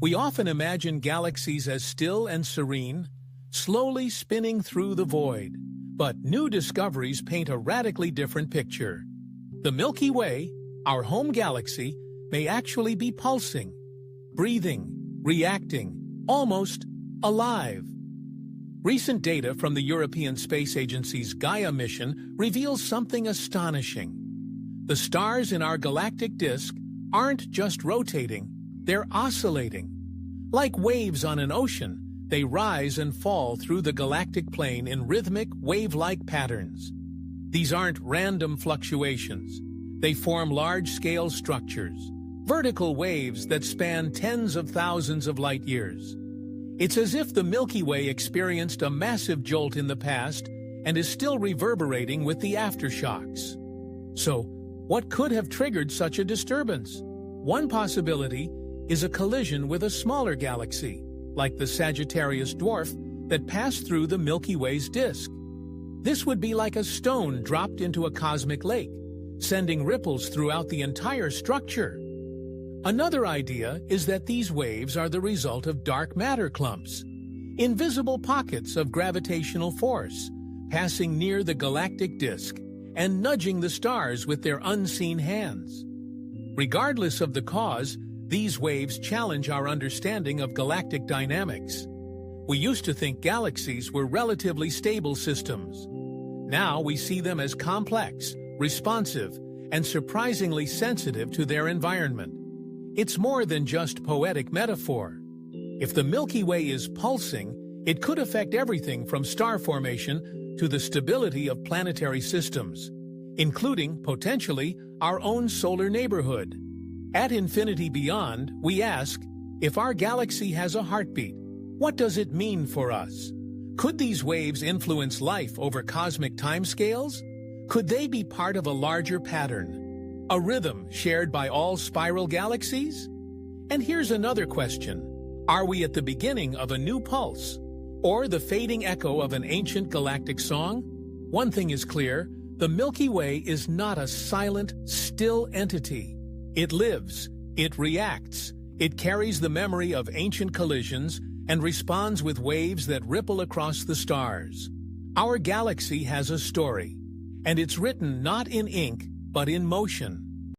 We often imagine galaxies as still and serene, slowly spinning through the void. But new discoveries paint a radically different picture. The Milky Way, our home galaxy, may actually be pulsing, breathing, reacting, almost alive. Recent data from the European Space Agency's Gaia mission reveals something astonishing. The stars in our galactic disk aren't just rotating, they're oscillating. Like waves on an ocean, they rise and fall through the galactic plane in rhythmic, wave-like patterns. These aren't random fluctuations. They form large-scale structures, vertical waves that span tens of thousands of light years. It's as if the Milky Way experienced a massive jolt in the past and is still reverberating with the aftershocks. So, what could have triggered such a disturbance? One possibility is a collision with a smaller galaxy, like the Sagittarius dwarf that passed through the Milky Way's disk. This would be like a stone dropped into a cosmic lake, sending ripples throughout the entire structure. Another idea is that these waves are the result of dark matter clumps, invisible pockets of gravitational force, passing near the galactic disk and nudging the stars with their unseen hands. Regardless of the cause, these waves challenge our understanding of galactic dynamics. We used to think galaxies were relatively stable systems. Now we see them as complex, responsive, and surprisingly sensitive to their environment. It's more than just poetic metaphor. If the Milky Way is pulsing, it could affect everything from star formation to the stability of planetary systems, including, potentially, our own solar neighborhood. At Infinity Beyond, we ask, if our galaxy has a heartbeat, what does it mean for us? Could these waves influence life over cosmic timescales? Could they be part of a larger pattern, a rhythm shared by all spiral galaxies? And here's another question. Are we at the beginning of a new pulse, or the fading echo of an ancient galactic song? One thing is clear, the Milky Way is not a silent, still entity. It lives, it reacts, it carries the memory of ancient collisions and responds with waves that ripple across the stars. Our galaxy has a story, and it's written not in ink, but in motion.